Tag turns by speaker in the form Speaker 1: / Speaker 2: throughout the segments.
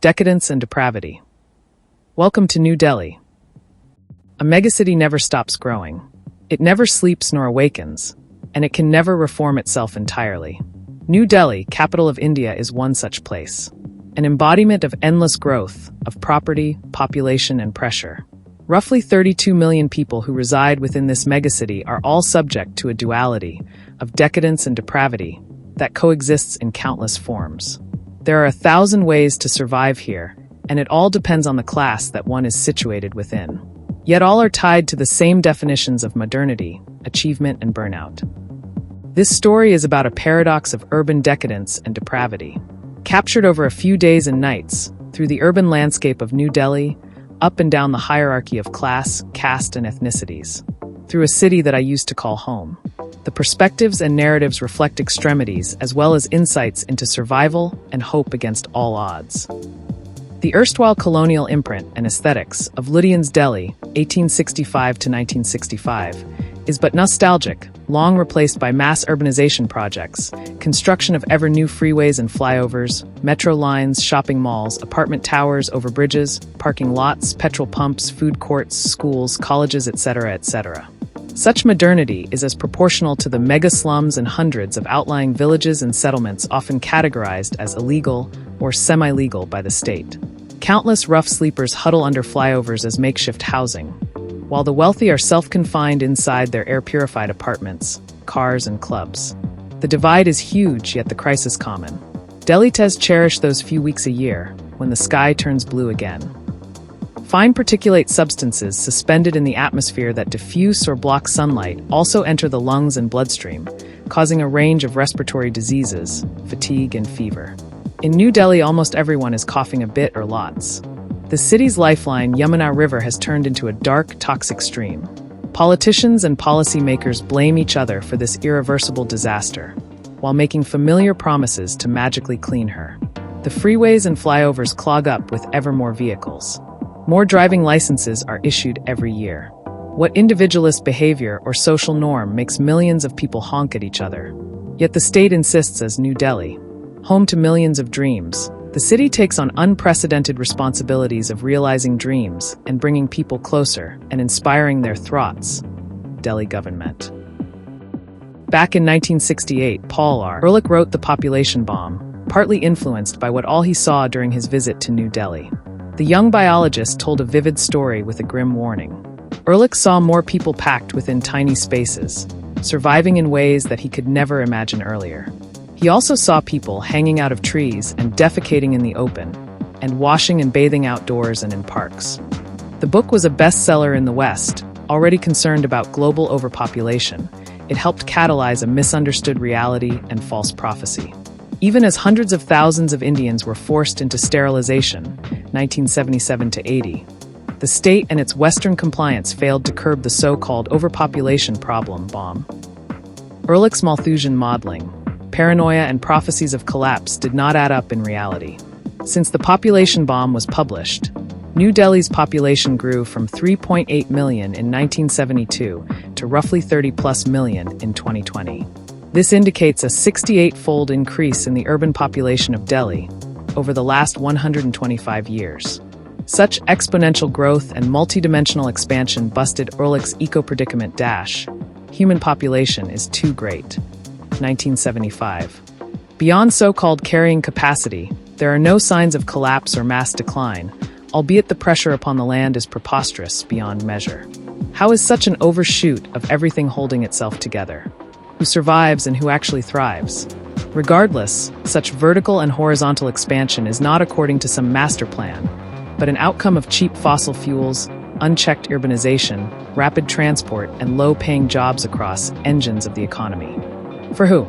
Speaker 1: Decadence and Depravity. Welcome to New Delhi. A megacity never stops growing. It never sleeps nor awakens, and it can never reform itself entirely. New Delhi, capital of India, is one such place. An embodiment of endless growth, of property, population, and pressure. Roughly 32 million people who reside within this megacity are all subject to a duality of decadence and depravity that coexists in countless forms. There are 1,000 ways to survive here, and it all depends on the class that one is situated within. Yet all are tied to the same definitions of modernity, achievement, and burnout. This story is about a paradox of urban decadence and depravity, captured over a few days and nights through the urban landscape of New Delhi, up and down the hierarchy of class, caste, and ethnicities, through a city that I used to call home. The perspectives and narratives reflect extremities as well as insights into survival and hope against all odds. The erstwhile colonial imprint and aesthetics of Lutyens' Delhi, 1865 to 1965, is but nostalgic, long replaced by mass urbanization projects, construction of ever-new freeways and flyovers, metro lines, shopping malls, apartment towers over bridges, parking lots, petrol pumps, food courts, schools, colleges, etc., etc. Such modernity is as proportional to the mega slums and hundreds of outlying villages and settlements often categorized as illegal or semi-legal by the state. Countless rough sleepers huddle under flyovers as makeshift housing, while the wealthy are self-confined inside their air-purified apartments, cars, and clubs. The divide is huge, yet the crisis common. Delites cherish those few weeks a year when the sky turns blue again. Fine particulate substances suspended in the atmosphere that diffuse or block sunlight also enter the lungs and bloodstream, causing a range of respiratory diseases, fatigue, and fever. In New Delhi, almost everyone is coughing a bit or lots. The city's lifeline, Yamuna River, has turned into a dark, toxic stream. Politicians and policymakers blame each other for this irreversible disaster, while making familiar promises to magically clean her. The freeways and flyovers clog up with ever more vehicles. More driving licenses are issued every year. What individualist behavior or social norm makes millions of people honk at each other? Yet the state insists as New Delhi, home to millions of dreams, the city takes on unprecedented responsibilities of realizing dreams and bringing people closer and inspiring their thoughts. Delhi government. Back in 1968, Paul R. Ehrlich wrote The Population Bomb, partly influenced by what all he saw during his visit to New Delhi. The young biologist told a vivid story with a grim warning. Ehrlich saw more people packed within tiny spaces, surviving in ways that he could never imagine earlier. He also saw people hanging out of trees and defecating in the open, and washing and bathing outdoors and in parks. The book was a bestseller in the West. Already concerned about global overpopulation, it helped catalyze a misunderstood reality and false prophecy. Even as hundreds of thousands of Indians were forced into sterilization, 1977 to 80, the state and its Western compliance failed to curb the so-called overpopulation problem bomb. Ehrlich's Malthusian modeling, paranoia, and prophecies of collapse did not add up in reality. Since The Population Bomb was published, New Delhi's population grew from 3.8 million in 1972 to roughly 30+ million in 2020. This indicates a 68-fold increase in the urban population of Delhi over the last 125 years. Such exponential growth and multidimensional expansion busted Ehrlich's eco-predicament human population is too great. 1975. Beyond so-called carrying capacity, there are no signs of collapse or mass decline, albeit the pressure upon the land is preposterous beyond measure. How is such an overshoot of everything holding itself together? Who survives and who actually thrives? Regardless, such vertical and horizontal expansion is not according to some master plan, but an outcome of cheap fossil fuels, unchecked urbanization, rapid transport, and low-paying jobs across engines of the economy. For who?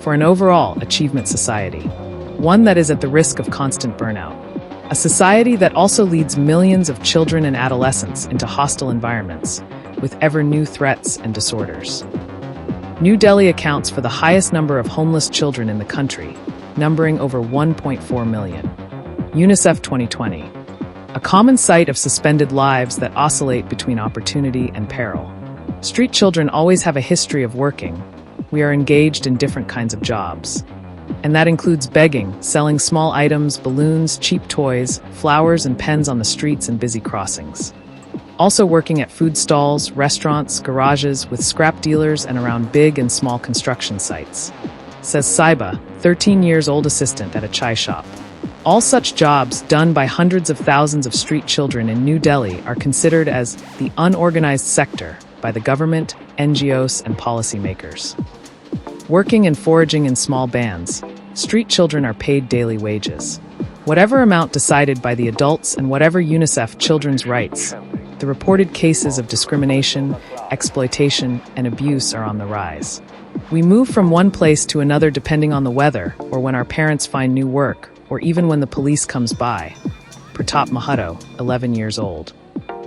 Speaker 1: For an overall achievement society. One that is at the risk of constant burnout. A society that also leads millions of children and adolescents into hostile environments, with ever new threats and disorders. New Delhi accounts for the highest number of homeless children in the country, numbering over 1.4 million. UNICEF 2020. A common sight of suspended lives that oscillate between opportunity and peril. Street children always have a history of working. We are engaged in different kinds of jobs. And that includes begging, selling small items, balloons, cheap toys, flowers, and pens on the streets and busy crossings. Also working at food stalls, restaurants, garages, with scrap dealers, and around big and small construction sites. Says Saiba, 13 years old assistant at a chai shop. All such jobs, done by hundreds of thousands of street children in New Delhi, are considered as the unorganized sector by the government, NGOs, and policymakers. Working and foraging in small bands, street children are paid daily wages. Whatever amount decided by the adults and whatever UNICEF children's rights, the reported cases of discrimination, exploitation, and abuse are on the rise. We move from one place to another depending on the weather, or when our parents find new work, or even when the police comes by. Pratap Mahato, 11 years old.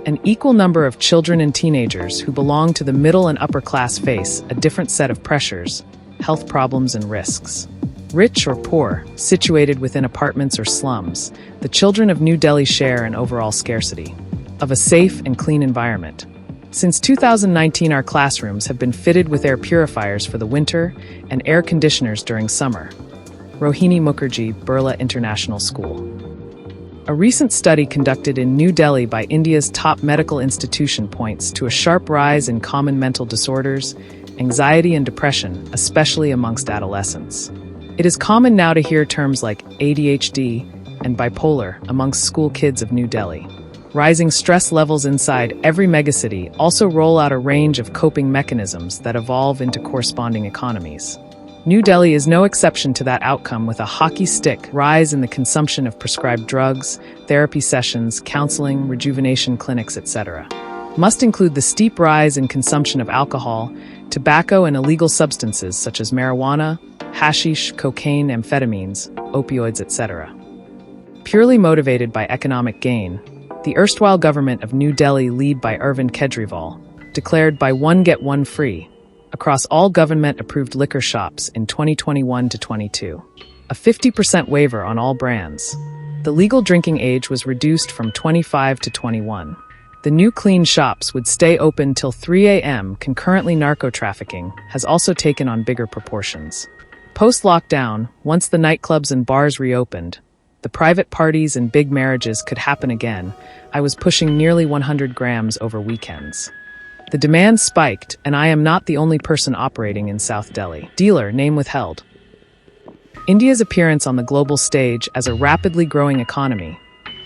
Speaker 1: An equal number of children and teenagers who belong to the middle and upper class face a different set of pressures, health problems, and risks. Rich or poor, situated within apartments or slums, the children of New Delhi share an overall scarcity of a safe and clean environment. Since 2019, our classrooms have been fitted with air purifiers for the winter and air conditioners during summer. Rohini Mukherjee, Birla International School. A recent study conducted in New Delhi by India's top medical institution points to a sharp rise in common mental disorders, anxiety and depression, especially amongst adolescents. It is common now to hear terms like ADHD and bipolar amongst school kids of New Delhi. Rising stress levels inside every megacity also roll out a range of coping mechanisms that evolve into corresponding economies. New Delhi is no exception to that outcome, with a hockey stick rise in the consumption of prescribed drugs, therapy sessions, counseling, rejuvenation clinics, etc. Must include the steep rise in consumption of alcohol, tobacco, and illegal substances such as marijuana, hashish, cocaine, amphetamines, opioids, etc. Purely motivated by economic gain, the erstwhile government of New Delhi, led by Arvind Kejriwal, declared buy one get one free across all government-approved liquor shops in 2021 to 22, a 50% waiver on all brands. The legal drinking age was reduced from 25 to 21. The new clean shops would stay open till 3 a.m. Concurrently, narco-trafficking has also taken on bigger proportions. Post-lockdown, once the nightclubs and bars reopened, the private parties and big marriages could happen again. I was pushing nearly 100 grams over weekends. The demand spiked, and I am not the only person operating in South Delhi. Dealer, name withheld. India's appearance on the global stage as a rapidly growing economy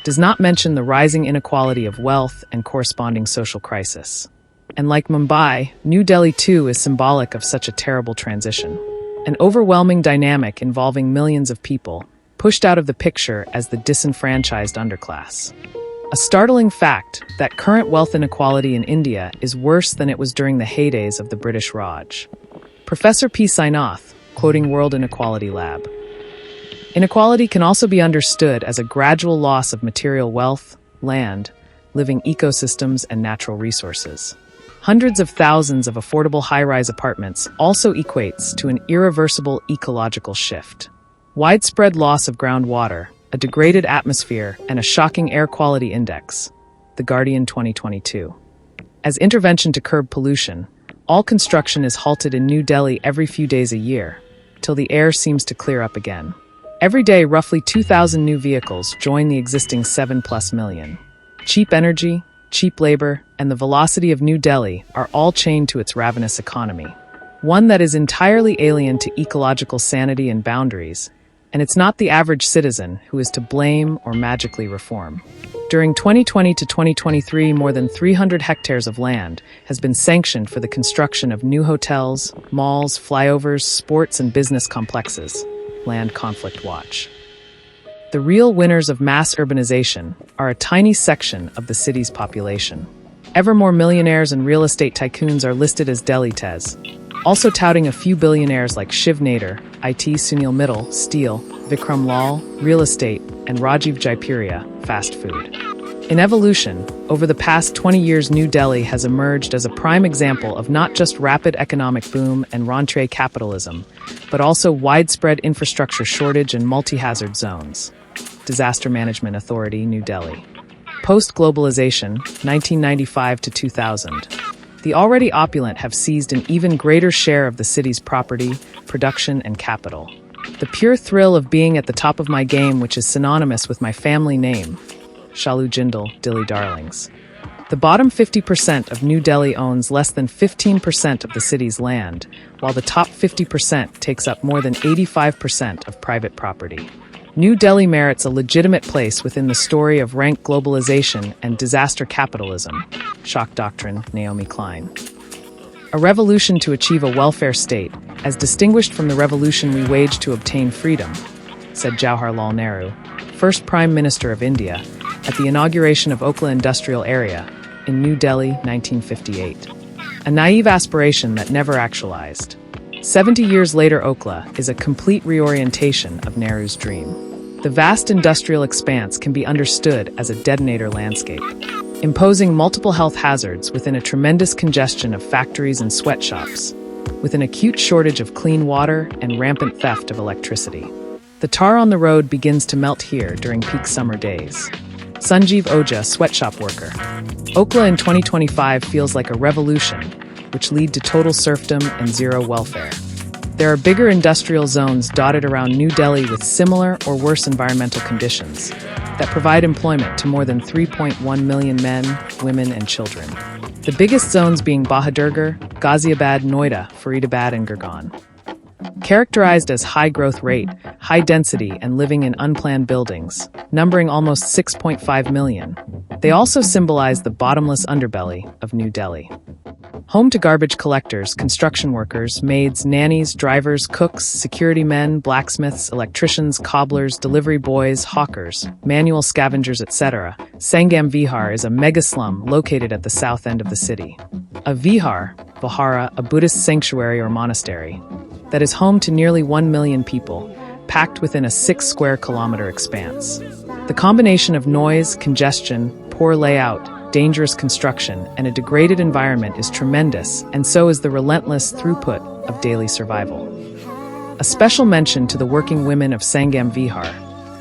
Speaker 1: does not mention the rising inequality of wealth and corresponding social crisis. And like Mumbai, New Delhi too is symbolic of such a terrible transition. An overwhelming dynamic involving millions of people, pushed out of the picture as the disenfranchised underclass. A startling fact that current wealth inequality in India is worse than it was during the heydays of the British Raj. Professor P. Sainath, quoting World Inequality Lab. Inequality can also be understood as a gradual loss of material wealth, land, living ecosystems, and natural resources. Hundreds of thousands of affordable high-rise apartments also equates to an irreversible ecological shift. Widespread loss of groundwater, a degraded atmosphere, and a shocking air quality index. The Guardian 2022. As intervention to curb pollution, all construction is halted in New Delhi every few days a year, till the air seems to clear up again. Every day, roughly 2,000 new vehicles join the existing 7+ million. Cheap energy, cheap labor, and the velocity of New Delhi are all chained to its ravenous economy. One that is entirely alien to ecological sanity and boundaries, and it's not the average citizen who is to blame or magically reform. During 2020 to 2023, more than 300 hectares of land has been sanctioned for the construction of new hotels, malls, flyovers, sports, and business complexes. Land Conflict Watch. The real winners of mass urbanization are a tiny section of the city's population. Ever more millionaires and real estate tycoons are listed as Delites, also touting a few billionaires like Shiv Nader, IT, Sunil Mittal, steel, Vikram Lal, real estate, and Rajiv Jaipuria, fast food. In evolution, over the past 20 years, New Delhi has emerged as a prime example of not just rapid economic boom and rentier capitalism, but also widespread infrastructure shortage and multi-hazard zones. Disaster Management Authority, New Delhi. Post-globalization, 1995 to 2000. The already opulent have seized an even greater share of the city's property, production, and capital. The pure thrill of being at the top of my game, which is synonymous with my family name, Shalu Jindal, Dilly Darlings. The bottom 50% of New Delhi owns less than 15% of the city's land, while the top 50% takes up more than 85% of private property. New Delhi merits a legitimate place within the story of rank globalization and disaster capitalism. Shock Doctrine, Naomi Klein. A revolution to achieve a welfare state, as distinguished from the revolution we waged to obtain freedom, said Jawaharlal Nehru, first Prime Minister of India, at the inauguration of Okla Industrial Area in New Delhi, 1958. A naive aspiration that never actualized. 70 years later, Okla is a complete reorientation of Nehru's dream. The vast industrial expanse can be understood as a detonator landscape, imposing multiple health hazards within a tremendous congestion of factories and sweatshops, with an acute shortage of clean water and rampant theft of electricity. The tar on the road begins to melt here during peak summer days. Sanjeev Ojha, sweatshop worker. Okla in 2025 feels like a revolution, which lead to total serfdom and zero welfare. There are bigger industrial zones dotted around New Delhi with similar or worse environmental conditions that provide employment to more than 3.1 million men, women, and children. The biggest zones being Bahadurgarh, Ghaziabad, Noida, Faridabad, and Gurgaon. Characterized as high growth rate, high density, and living in unplanned buildings, numbering almost 6.5 million, they also symbolize the bottomless underbelly of New Delhi. Home to garbage collectors, construction workers, maids, nannies, drivers, cooks, security men, blacksmiths, electricians, cobblers, delivery boys, hawkers, manual scavengers, etc., Sangam Vihar is a mega slum located at the south end of the city. A vihar, vihara, a Buddhist sanctuary or monastery, that is home to nearly 1 million people, packed within a 6 square kilometer expanse. The combination of noise, congestion, poor layout, dangerous construction, and a degraded environment is tremendous, and so is the relentless throughput of daily survival. A special mention to the working women of Sangam Vihar,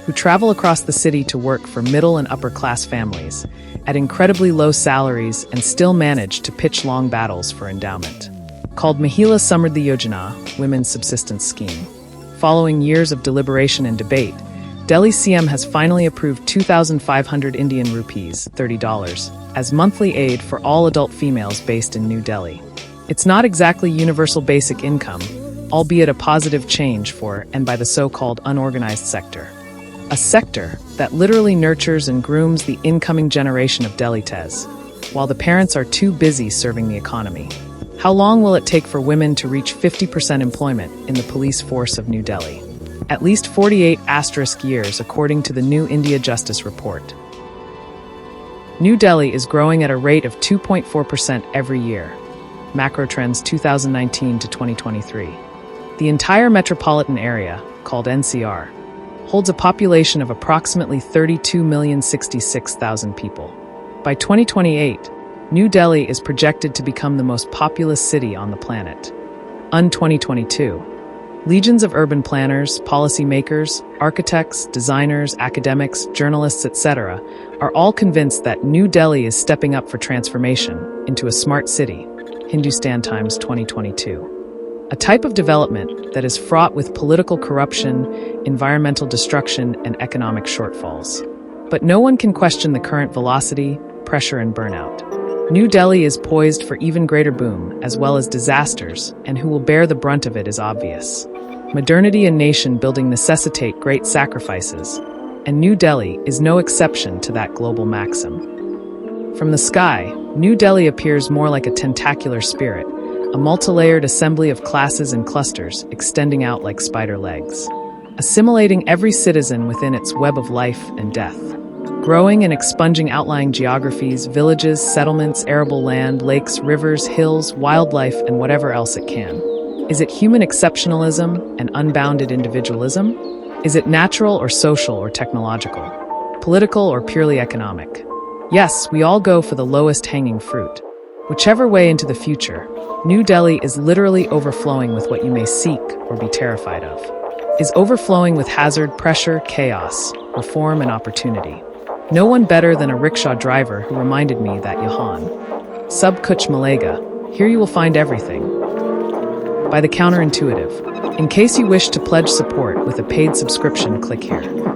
Speaker 1: who travel across the city to work for middle and upper class families, at incredibly low salaries and still manage to pitch long battles for endowment. Called Mahila Samriddhi Yojana, Women's Subsistence Scheme. Following years of deliberation and debate, Delhi CM has finally approved 2,500 Indian rupees, $30, as monthly aid for all adult females based in New Delhi. It's not exactly universal basic income, albeit a positive change for and by the so-called unorganized sector. A sector that literally nurtures and grooms the incoming generation of Delites, while the parents are too busy serving the economy. How long will it take for women to reach 50% employment in the police force of New Delhi? At least 48 years, according to the New India Justice Report. New Delhi is growing at a rate of 2.4% every year. Macro Trends 2019 to 2023. The entire metropolitan area, called NCR, holds a population of approximately 32,066,000 people. By 2028, New Delhi is projected to become the most populous city on the planet. UN 2022. Legions of urban planners, policymakers, architects, designers, academics, journalists, etc. are all convinced that New Delhi is stepping up for transformation into a smart city. Hindustan Times 2022. A type of development that is fraught with political corruption, environmental destruction, and economic shortfalls. But no one can question the current velocity, pressure, and burnout. New Delhi is poised for even greater boom, as well as disasters, and who will bear the brunt of it is obvious. Modernity and nation building necessitate great sacrifices, and New Delhi is no exception to that global maxim. From the sky, New Delhi appears more like a tentacular spirit, a multi-layered assembly of classes and clusters extending out like spider legs, assimilating every citizen within its web of life and death. Growing and expunging outlying geographies, villages, settlements, arable land, lakes, rivers, hills, wildlife, and whatever else it can. Is it human exceptionalism and unbounded individualism? Is it natural or social or technological? Political or purely economic? Yes, we all go for the lowest hanging fruit. Whichever way into the future, New Delhi is literally overflowing with what you may seek or be terrified of. Is overflowing with hazard, pressure, chaos, reform, and opportunity. No one better than a rickshaw driver who reminded me that Yahan. Sub Kuch Malega, here you will find everything. By the counterintuitive. In case you wish to pledge support with a paid subscription, click here.